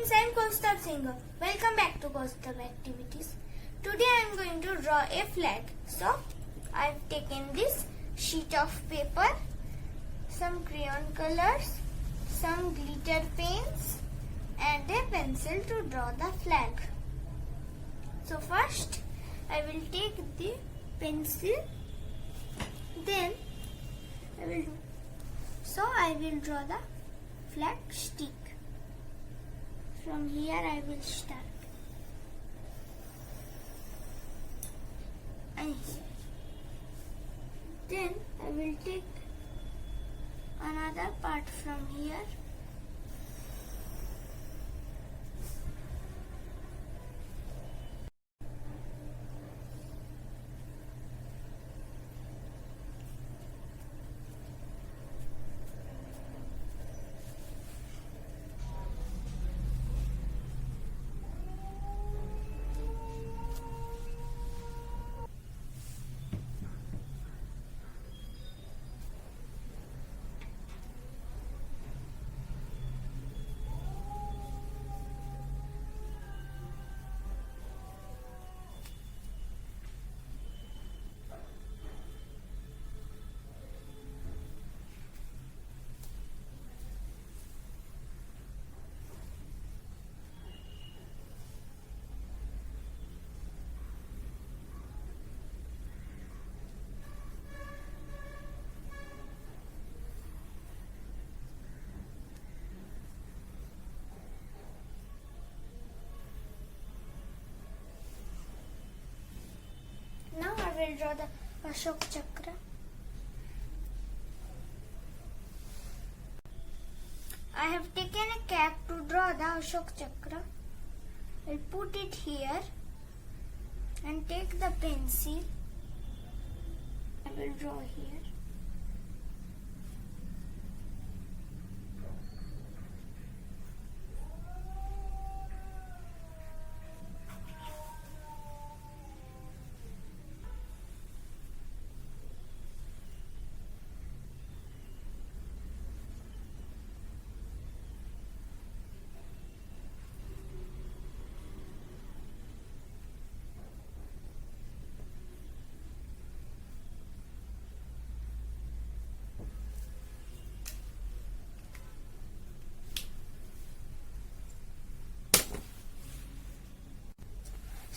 friends, I am Koustav singer. Welcome back to Koustav Activities. Today I am going to draw a flag. So I have taken this sheet of paper, some crayon colors, some glitter paints and a pencil to draw the flag. So first I will take the pencil, then I will draw the flag stick. From here I will start. And here. Then I will take another part from here. Now I will draw the Ashok Chakra. I have taken a cap to draw the Ashok Chakra. I will put it here and take the pencil. I will draw here.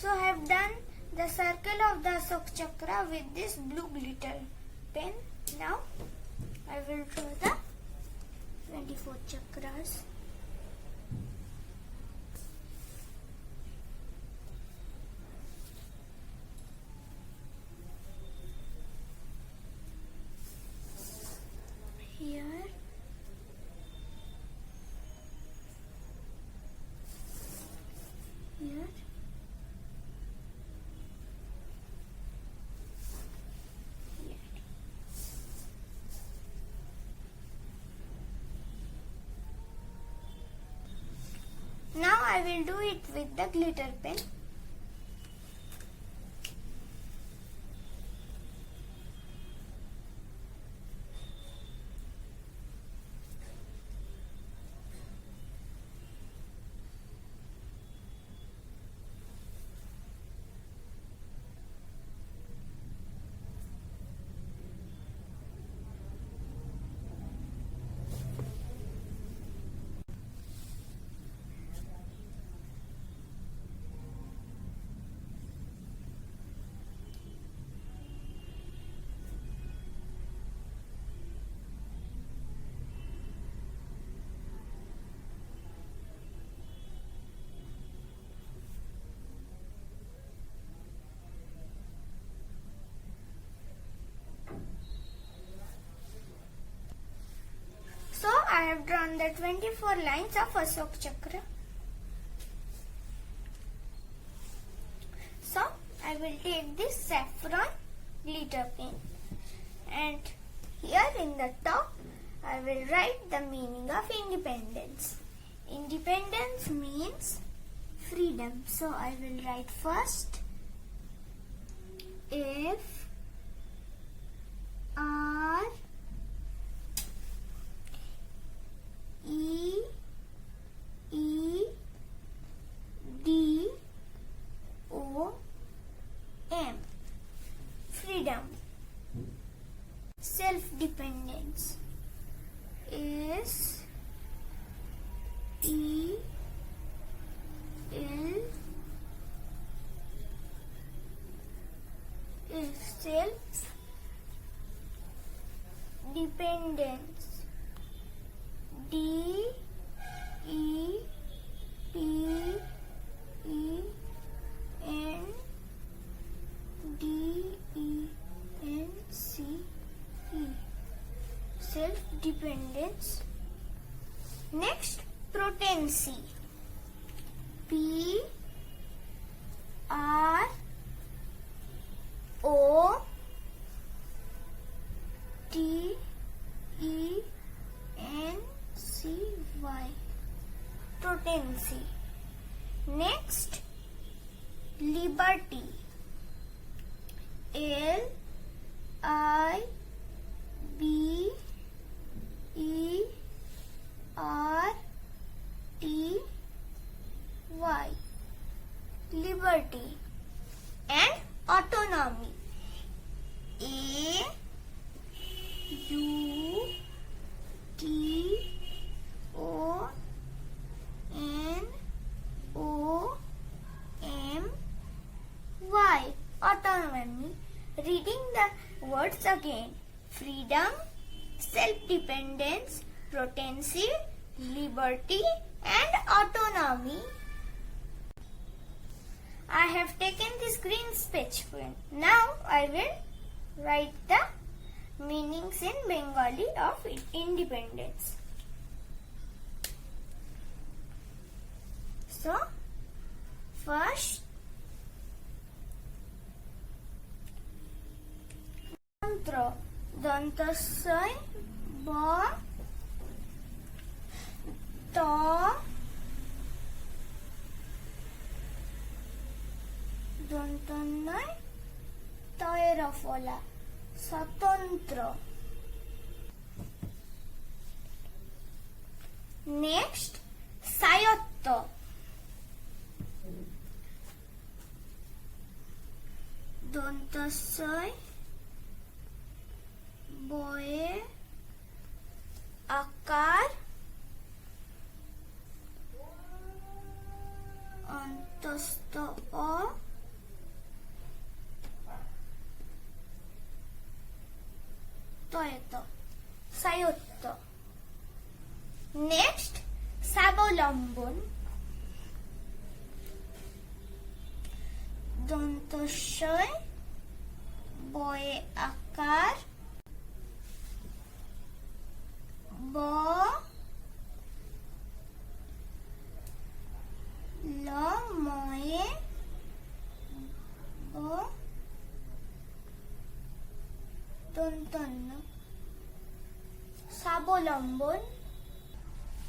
So I have done the circle of the Ashok Chakra with this blue glitter pen. Now I will draw the 24 chakras. Here. Here. Now I will do it with the glitter pen. I have drawn the 24 lines of Ashok Chakra. So I will take this saffron glitter pen and here in the top I will write the meaning of independence. Independence means freedom. So I will write first F R E E dependence. D E P E N D E N C E. Self-dependence. Next, potency. P R O T E N C Y. Potency. Next, liberty. L I B E R T Y. Liberty. And autonomy. A U T O N O M Y. Autonomy. Reading the words again. Freedom, self-dependence, potency, liberty and autonomy. I have taken this green sketch pen. Now I will write the meanings in Bengali of independence. So, first, Tantra. Dantasai ba ta Dantanai Taira Fola Satantra. Next, Sayatta. Dantasai Boye Akar Antasta A Toyota Sayotta. Next, Sabolambon. Dantashay Boye Akar Ba La Moye Ba Dantan. Sabolambon.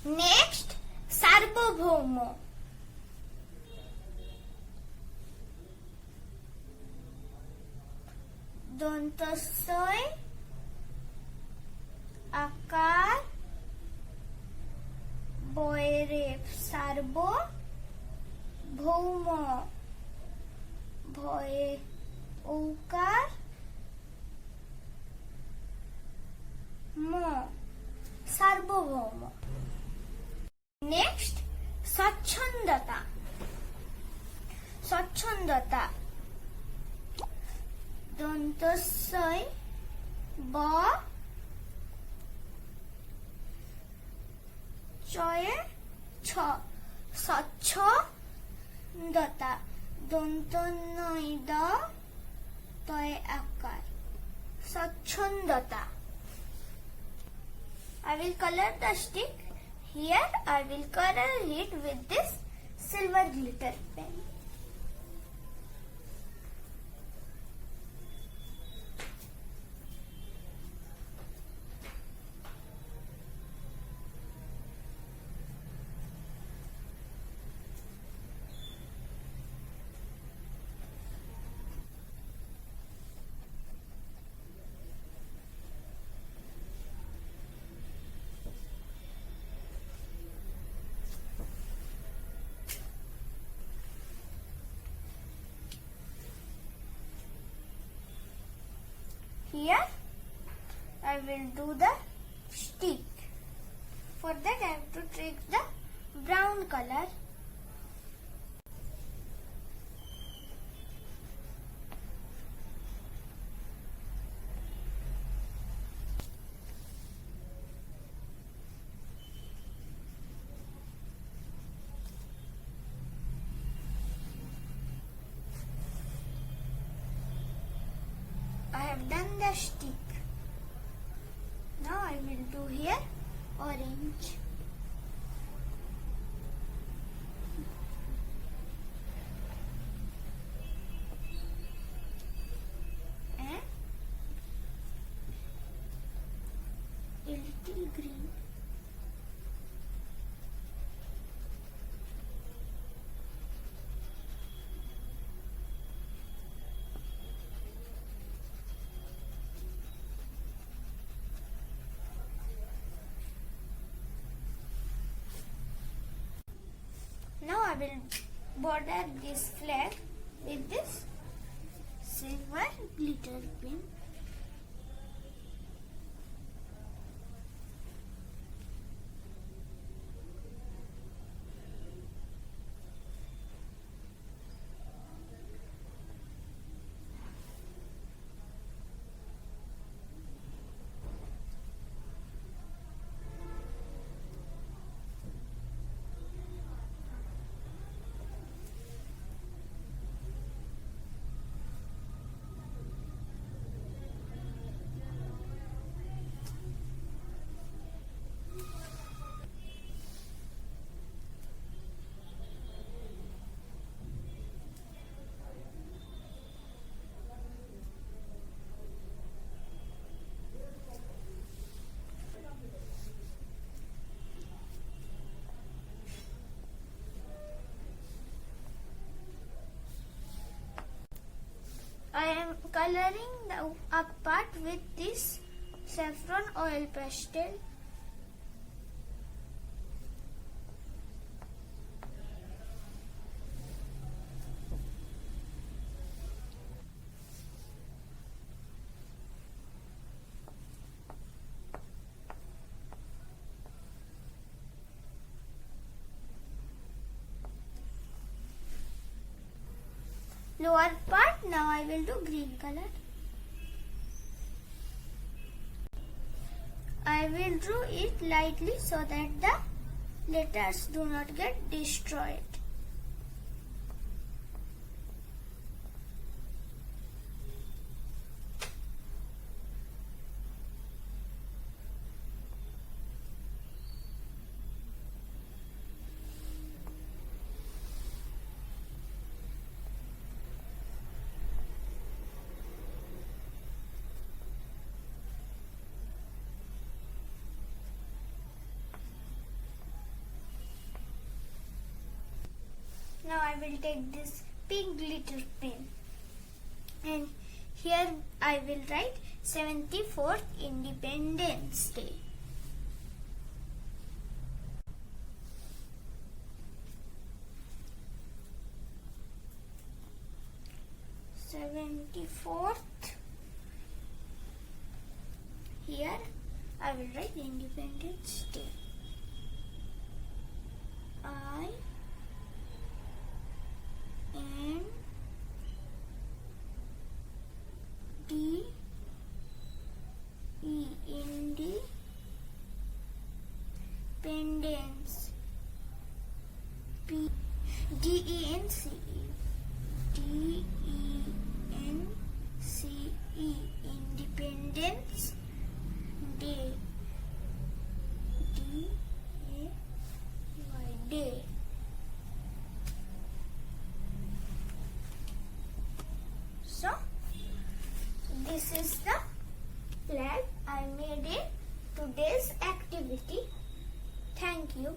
Next, Sarbobhomo. Dantasay Akar Boyre Sarbo Bhomo Bhoye Okar Mo Sarbobhomo. Next, Sachandata. Sachandata. Dantasai Ba Choye Cha Sacha Data. Dantanaida Toy Akar. Sachandata. I will color the stick. Here I will color it with this silver glitter pen. Here I will do the stick. For that I have to take the brown color. have done the stick. Now I will do here orange. And a little green. Now I will border this flag with this silver glitter pin. I am coloring the up part with this saffron oil pastel. Lower part, now I will do green color. I will draw it lightly so that the letters do not get destroyed. Now I will take this pink glitter pen and here I will write 74th Independence Day. Here I will write Independence Day. Independence. Dence. Independence Day. Day. So this is the flag I made in today's activity. Thank you.